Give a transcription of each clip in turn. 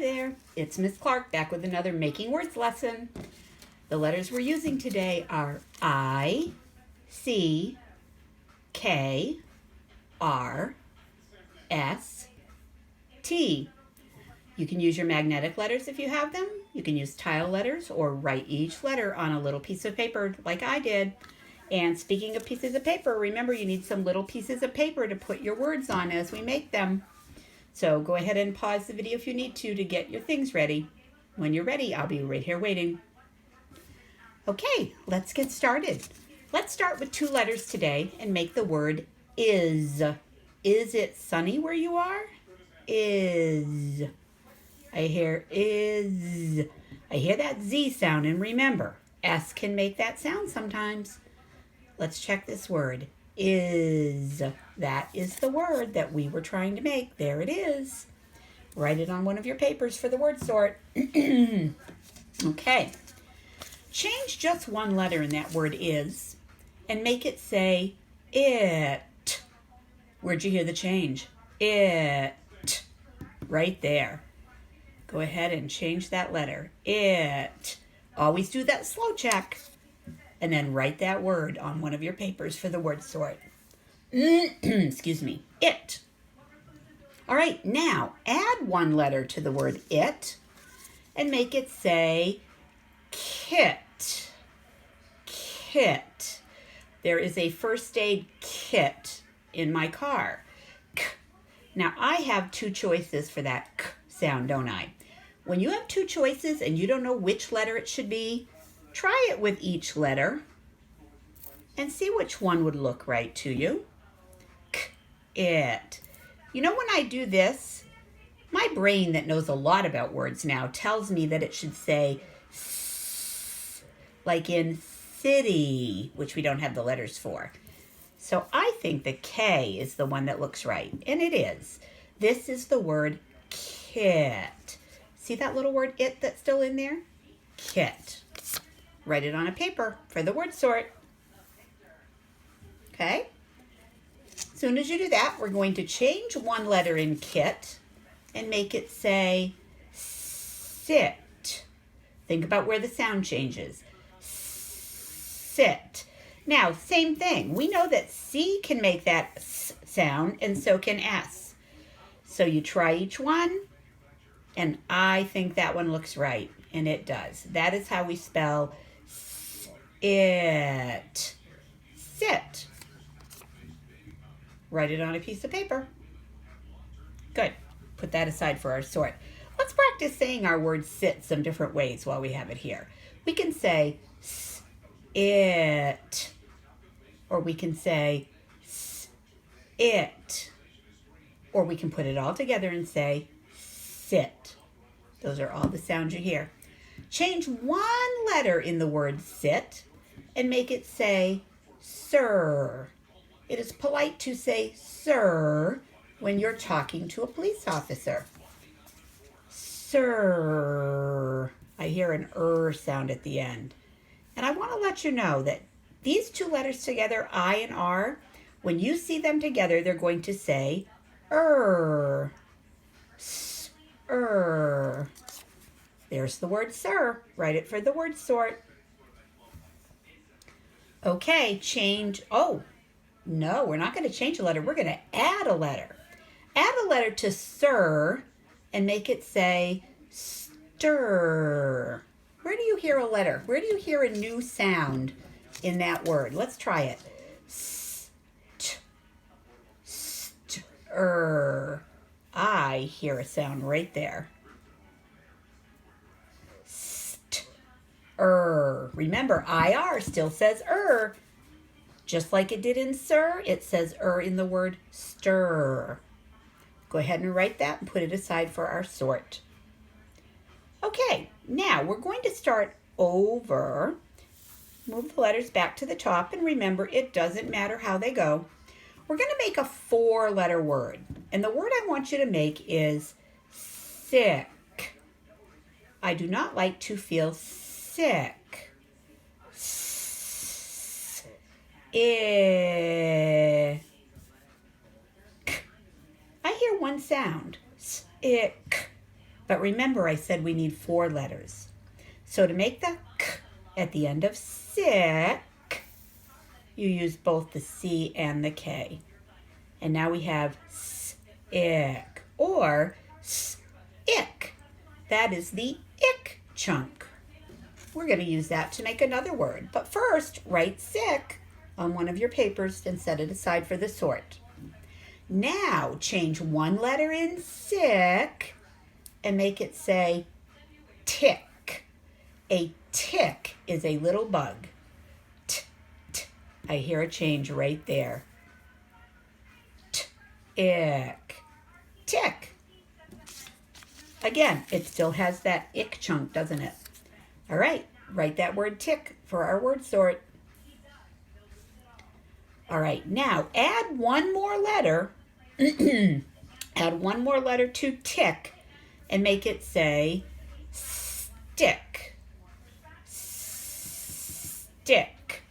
there, it's Miss Clark back with another Making Words lesson. The letters we're using today are I, C, K, R, S, T. You can use your magnetic letters if you have them. You can use tile letters or write each letter on a little piece of paper like I did. And speaking of pieces of paper, remember you need some little pieces of paper to put your words on as we make them. So go ahead and pause the video if you need to get your things ready. When you're ready, I'll be right here waiting. Okay, let's get started. Let's start with two letters today and make the word is. Is it sunny where you are? Is. I hear is. I hear that Z sound, and remember, S can make that sound sometimes. Let's check this word. Is. That is the word that we were trying to make. There it is. Write it on one of your papers for the word sort. Okay. Change just one letter in that word is and make it say it. Where'd you hear the change? It. Right there. Go ahead and change that letter. It. Always do that slow check. And then write that word on one of your papers for the word sort. Excuse me. It. All right, now add one letter to the word it and make it say kit. Kit. There is a first aid kit in my car. K. Now I have two choices for that k sound, don't I? When you have two choices and you don't know which letter it should be, try it with each letter and see which one would look right to you. K, it. You know, when I do this, my brain that knows a lot about words now tells me that it should say s, like in city, which we don't have the letters for. So I think the K is the one that looks right, and it is. This is the word kit. See that little word it that's still in there? Kit. Write it on a paper for the word sort. Okay? As soon as you do that, we're going to change one letter in kit and make it say sit. Think about where the sound changes. Sit. Now, same thing. We know that C can make that S sound, and so can S. So you try each one, and I think that one looks right, and it does. That is how we spell it. Sit. Write it on a piece of paper. Good. Put that aside for our sort. Let's practice saying our word sit some different ways while we have it here. We can say it, or we can say it, or we can put it all together and say sit. Those are all the sounds you hear. Change one letter in the word sit and make it say sir. It is polite to say sir when you're talking to a police officer. Sir. I hear an sound at the end. And I want to let you know that these two letters together, I and R, when you see them together, they're going to say sir. There's the word sir. Write it for the word sort. Okay, change. Oh, no, we're not going to change a letter. We're going to add a letter. Add a letter to sir and make it say stir. Where do you hear a letter? Where do you hear a new sound in that word? Let's try it. Stir. I hear a sound right there. Remember, IR still says just like it did in sir, it says in the word stir. Go ahead and write that and put it aside for our sort. Okay, now we're going to start over. Move the letters back to the top, and remember, it doesn't matter how they go. We're going to make a 4-letter word, and the word I want you to make is sick. I do not like to feel sick. Ick. I hear one sound, ick, But remember, I said we need 4 letters. So to make the k at the end of sick, you use both the C and the K. And now we have sick or ick. That is the ick chunk. We're going to use that to make another word. But first, write sick on one of your papers and set it aside for the sort. Now, change one letter in sick and make it say tick. A tick is a little bug. I hear a change right there. Tick. Tick. Again, it still has that ick chunk, doesn't it? All right, write that word tick for our word sort. All right, now add one more letter. Add one more letter to tick and make it say stick. Stick.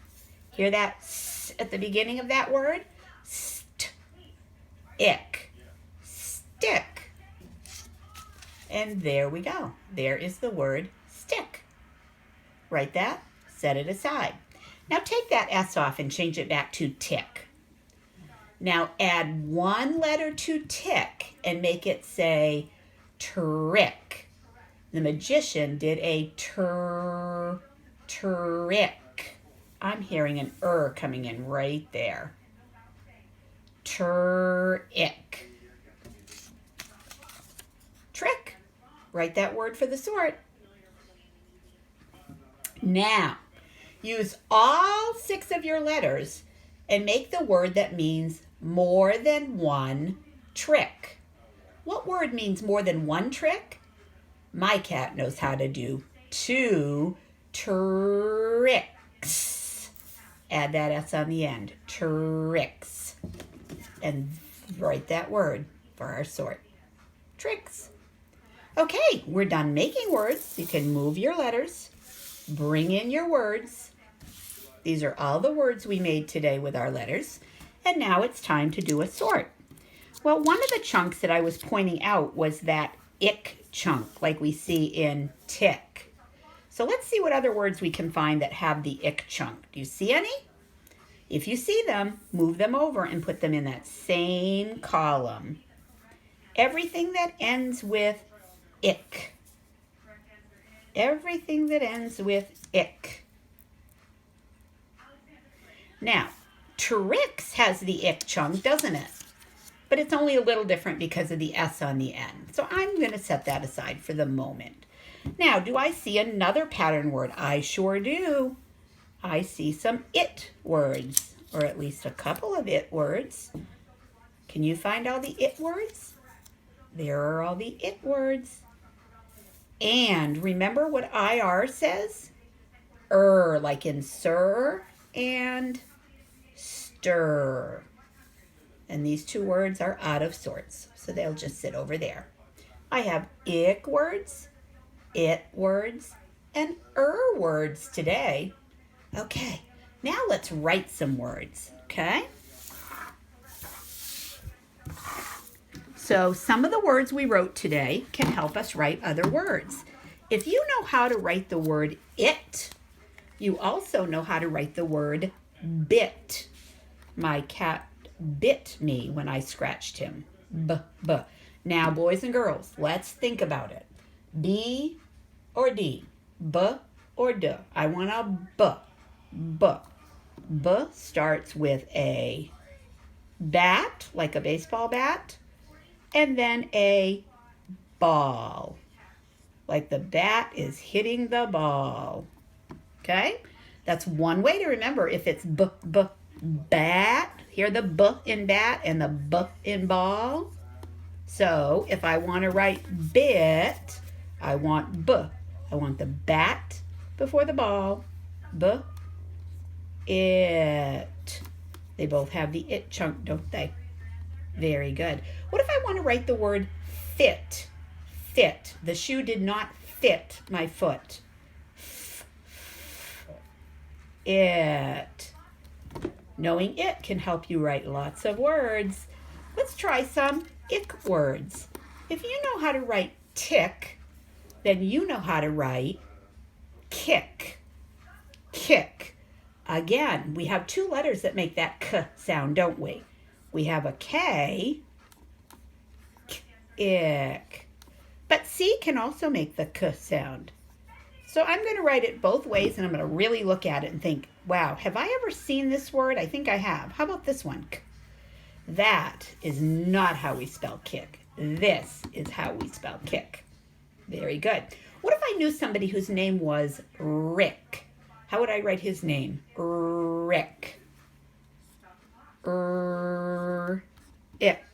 Hear that s at the beginning of that word? Ick. Stick. And there we go. There is the word stick. Write that, set it aside. Now take that S off and change it back to tick. Now add one letter to tick and make it say trick. The magician did a trick. I'm hearing an coming in right there. Trick. Trick. Write that word for the sort. Now, use all 6 of your letters and make the word that means more than one trick. What word means more than one trick? My cat knows how to do 2 tricks. Add that S on the end. Tricks. And write that word for our sort. Tricks. Okay, we're done making words. You can move your letters. Bring in your words. These are all the words we made today with our letters. And now it's time to do a sort. Well, one of the chunks that I was pointing out was that ick chunk, like we see in tick. So let's see what other words we can find that have the ick chunk. Do you see any? If you see them, move them over and put them in that same column. Everything that ends with ick. Everything that ends with ick. Now, tricks has the ick chunk, doesn't it? But it's only a little different because of the S on the end. So I'm going to set that aside for the moment. Now, do I see another pattern word? I sure do. I see some it words, or at least a couple of it words. Can you find all the it words? There are all the it words. And remember what IR says? Like in sir and stir. And these 2 words are out of sorts, so they'll just sit over there. I have ick words, it words, and words today. Okay, now let's write some words, okay? So some of the words we wrote today can help us write other words. If you know how to write the word it, you also know how to write the word bit. My cat bit me when I scratched him. B. Now, boys and girls, let's think about it. B or D? B or D? I want a B. B. B starts with a bat, like a baseball bat, and then a ball, like the bat is hitting the ball. Okay? That's one way to remember if it's bat. Hear the B in bat and the B in ball. So if I want to write bit, I want B. I want the bat before the ball. B, it. They both have the it chunk, don't they? Very good. What if I want to write the word fit? Fit. The shoe did not fit my foot. It. Knowing it can help you write lots of words. Let's try some ick words. If you know how to write tick, then you know how to write kick. Kick. Again, we have two letters that make that k sound, don't we? We have a K, ick. But C can also make the k sound. So I'm going to write it both ways, and I'm going to really look at it and think, wow, have I ever seen this word? I think I have. How about this one? K. That is not how we spell kick. This is how we spell kick. Very good. What if I knew somebody whose name was Rick? How would I write his name? Rick. Ick.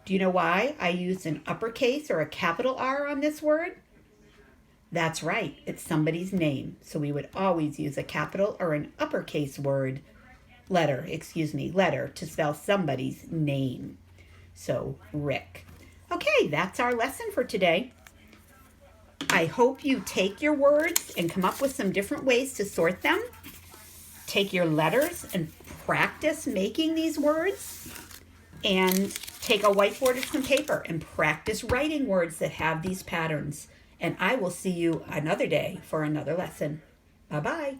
Do you know why I used an uppercase or a capital R on this word? That's right, it's somebody's name. So we would always use a capital or an uppercase letter to spell somebody's name. So Rick. Okay, that's our lesson for today. I hope you take your words and come up with some different ways to sort them. Take your letters and practice making these words. And take a whiteboard and some paper and practice writing words that have these patterns. And I will see you another day for another lesson. Bye-bye.